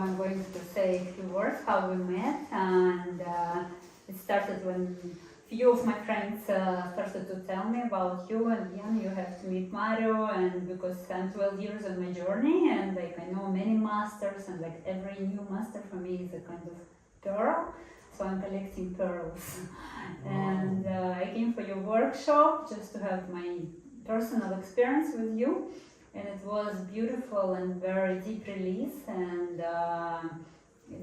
I'm going to say a few words how we met, and it started when few of my friends started to tell me about you, and Jan, you have to meet Mario, and because I'm 12 years on my journey, and like I know many masters, and like every new master for me is a kind of pearl, so I'm collecting pearls. And I came for your workshop just to have my personal experience with you, and it was beautiful and very deep release, and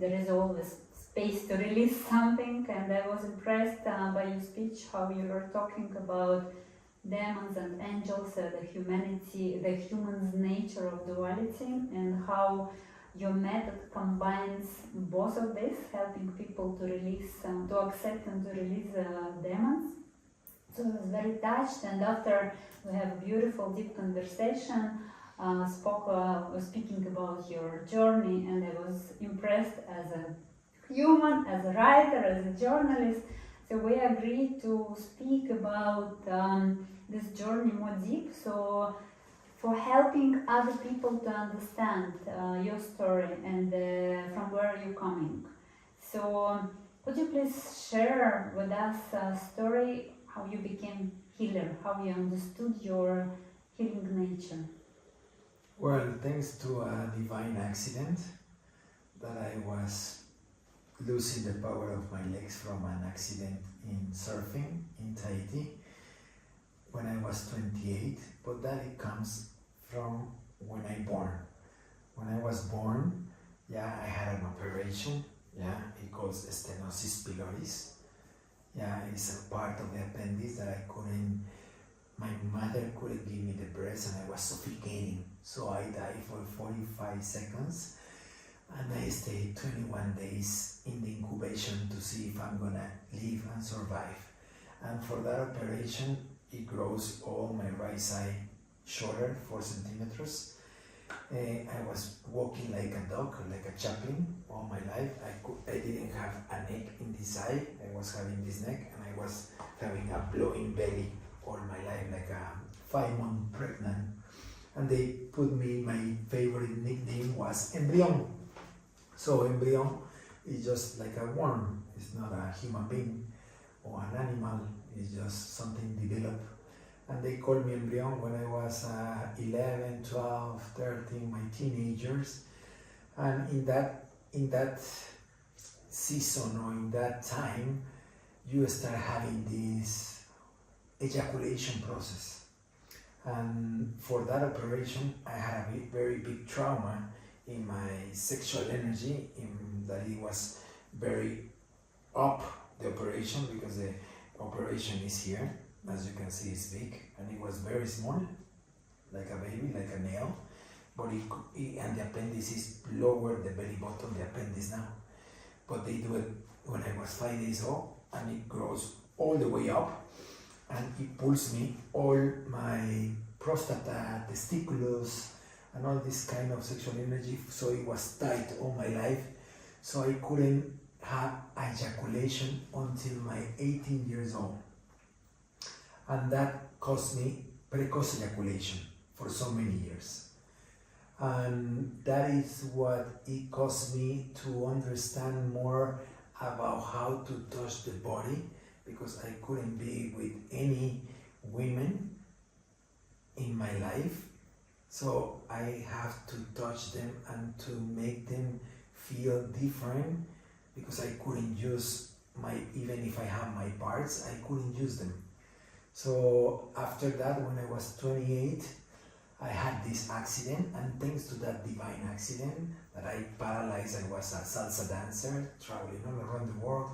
there is always space to release something, and I was impressed by your speech, how you were talking about demons and angels, the humanity, the human's nature of duality, and how your method combines both of this, helping people to release, to accept and to release demons. So I was very touched, and after we have a beautiful, deep conversation, speaking about your journey, and I was impressed as a human, as a writer, as a journalist. So we agreed to speak about this journey more deep. So for helping other people to understand your story and from where you're coming. So could you please share with us a story how you became healer, how you understood your healing nature? Well, thanks to a divine accident that I was losing the power of my legs from an accident in surfing in Tahiti when I was 28, but that it comes from when I born. When I was born, I had an operation, it calls stenosis pylori. It's a part of the appendix that my mother couldn't give me the breast, and I was suffocating. So I died for 45 seconds, and I stayed 21 days in the incubation to see if I'm gonna live and survive. And for that operation, it grows all my right side shorter, 4 centimeters. I was walking like a dog, like a chaplain all my life. I didn't have a neck in this eye. I was having this neck, and I was having a blowing belly all my life, like a 5-month pregnant. And they put me, my favorite nickname was embryon. So embryon is just like a worm. It's not a human being or an animal. It's just something developed. And they called me embryon when I was 11, 12, 13, my teenagers. And in that season or in that time, you start having this ejaculation process. And for that operation, I had a very big trauma in my sexual energy, that it was very up, the operation, because the operation is here. As you can see, it's big, and it was very small, like a baby, like a nail, but and the appendix is lower, the belly button, the appendix now. But they do it when I was 5 days old, and it grows all the way up, and it pulls me all my prostata, testicles, and all this kind of sexual energy. So it was tight all my life. So I couldn't have ejaculation until my 18 years old. And that caused me precocious ejaculation for so many years. And that is what it caused me to understand more about how to touch the body, because I couldn't be with any women in my life. So I have to touch them and to make them feel different, because I couldn't use even if I have my parts, I couldn't use them. So after that, when I was 28, I had this accident, and thanks to that divine accident that I paralyzed, I was a salsa dancer, traveling all around the world,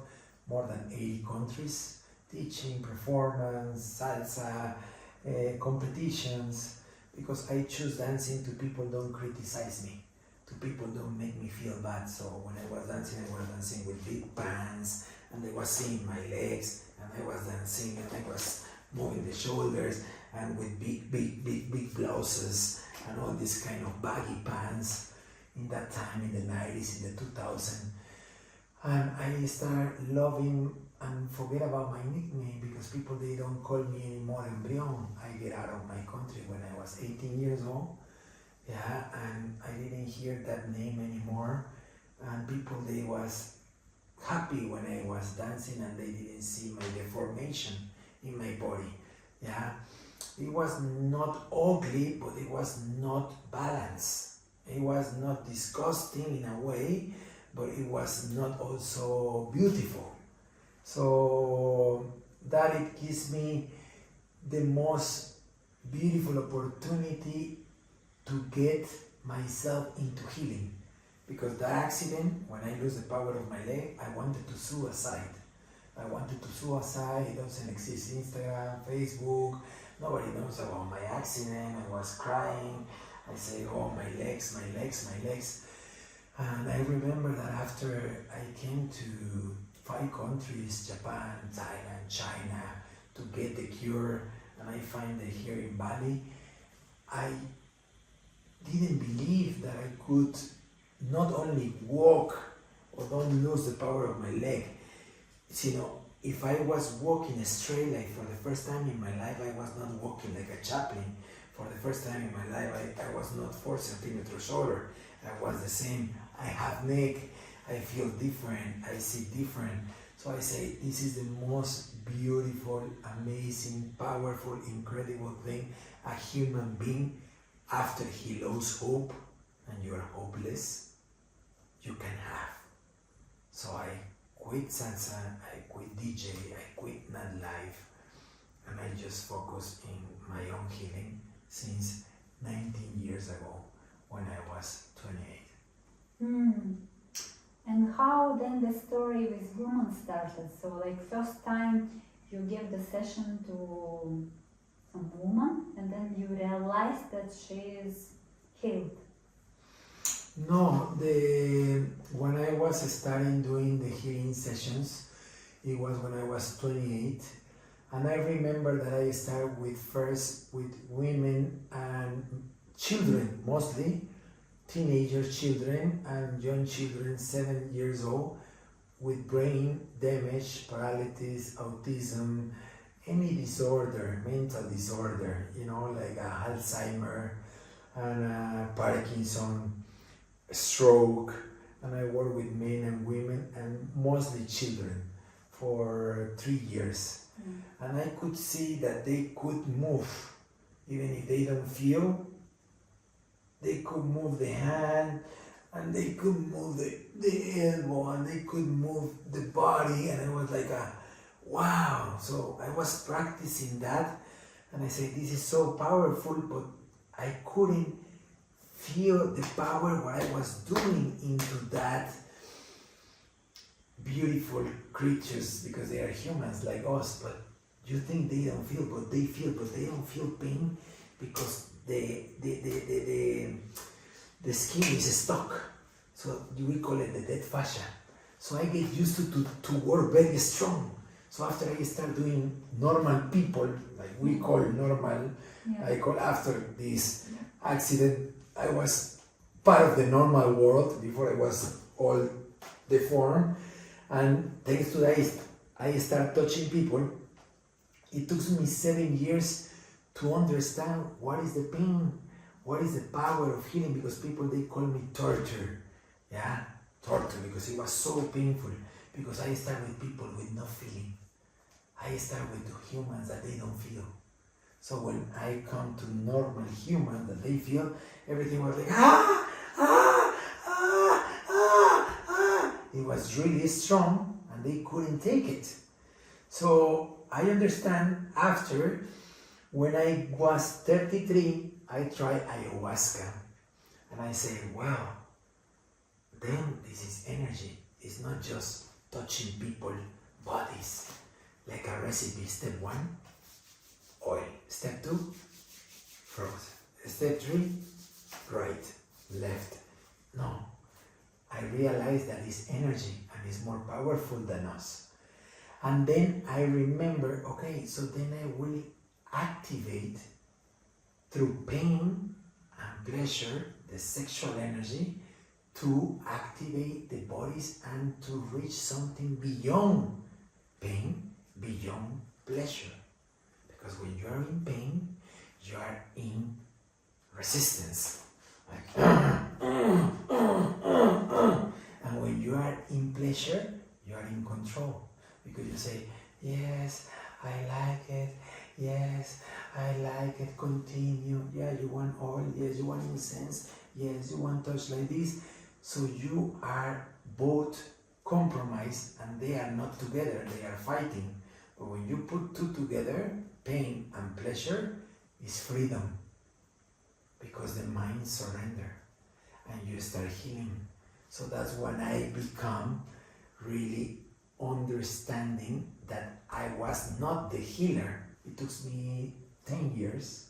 more than 80 countries, teaching, performance, salsa, competitions, because I choose dancing to people don't criticize me, to people don't make me feel bad. So when I was dancing with big pants, and they was seeing my legs, and I was dancing, and I was moving the shoulders, and with big blouses, and all this kind of baggy pants in that time, in the 90s, in the 2000s. And I start loving and forget about my nickname, because people, they don't call me anymore embryon. I get out of my country when I was 18 years old, and I didn't hear that name anymore. was happy when I was dancing and they didn't see my deformation in my body. Yeah, it was not ugly, but it was not balanced. It was not disgusting in a way, but it was not also beautiful. So that it gives me the most beautiful opportunity to get myself into healing. Because that accident, when I lose the power of my leg, I wanted to suicide. I wanted to suicide. It doesn't exist. Instagram, Facebook, nobody knows about my accident. I was crying. I say, oh, my legs, my legs, my legs. And I remember that after I came to 5 countries, Japan, Thailand, China, to get the cure, and I find it here in Bali, I didn't believe that I could not only walk or don't lose the power of my leg. You know, if I was walking straight, like for the first time in my life, I was not walking like a chaplain. For the first time in my life, I was not 4 centimeters shorter. I was the same. I have neck. I feel different. I see different. So I say, this is the most beautiful, amazing, powerful, incredible thing a human being, after he loses hope and you are hopeless, you can have. So I quit salsa, I quit DJ, I quit nightlife, and I just focus in my own healing since 19 years ago when I was 28. And how then the story with woman started? So like first time you gave the session to some woman and then you realized that she is healed. No, when I was starting doing the healing sessions, it was when I was 28, and I remember that I started first with women and children, mostly teenager children and young children, 7 years old, with brain damage, paralysis, autism, any disorder, mental disorder, you know, like Alzheimer and Parkinson, stroke. And I work with men and women and mostly children for 3 years. And I could see that they could move, even if they don't feel. They could move the hand, and they could move the elbow, and they could move the body, and I was like, wow. So I was practicing that, and I said, this is so powerful, but I couldn't feel the power what I was doing into that beautiful creatures, because they are humans like us, but you think they don't feel, but they feel, but they don't feel pain because the skin is stuck. So we call it the dead fascia. So I get used to work very strong. So after I start doing normal people, like we call normal, I call after this accident, I was part of the normal world before I was all deformed. And thanks to that, I start touching people. It took me 7 years to understand what is the pain, what is the power of healing, because people, they call me torture. Yeah, torture, because it was so painful, because I start with people with no feeling. I start with the humans that they don't feel. So when I come to normal humans that they feel, everything was like, It was really strong and they couldn't take it. So I understand after, when I was 33, I tried ayahuasca. And I say, wow, then this is energy. It's not just touching people, bodies. Like a recipe, step 1, oil. Step 2, froze. Step 3, right, left. No, I realized that it's energy and it's more powerful than us. And then I remember, okay, so then I will activate through pain and pleasure the sexual energy to activate the bodies and to reach something beyond pain, beyond pleasure. Because when you are in pain, you are in resistance. Like, and when you are in pleasure, you are in control. Because you say, yes, I like it, yes, I like it, continue. Yeah, you want oil, yes, you want incense, yes, you want touch like this. So you are both compromised and they are not together, they are fighting. But when you put two together, pain and pleasure is freedom. Because the mind surrender and you start healing. So that's when I become really understanding that I was not the healer. It took me 10 years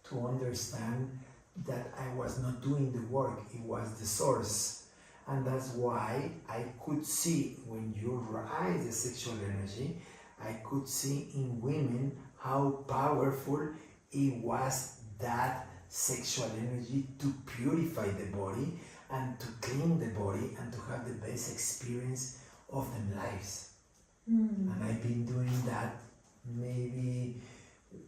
to understand that I was not doing the work, it was the source. And that's why I could see when you rise the sexual energy, I could see in women how powerful it was that sexual energy to purify the body and to clean the body and to have the best experience of their lives. And I've been doing that. Maybe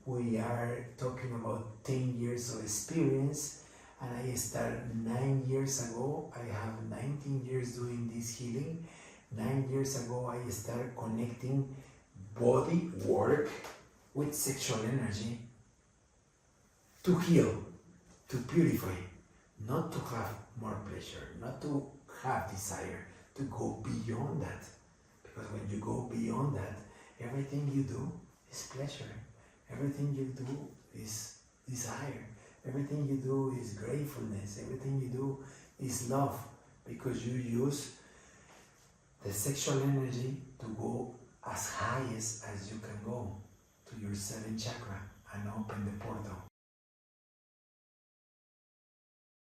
we are talking about 10 years of experience, and I started 9 years ago. I have 19 years doing this healing. 9 years ago I started connecting body work with sexual energy to heal, to purify, not to have more pleasure, not to have desire, to go beyond that. Because when you go beyond that, everything you do is pleasure. Everything you do is desire. Everything you do is gratefulness. Everything you do is love. Because you use the sexual energy to go as high as you can go to your 7th chakra and open the portal.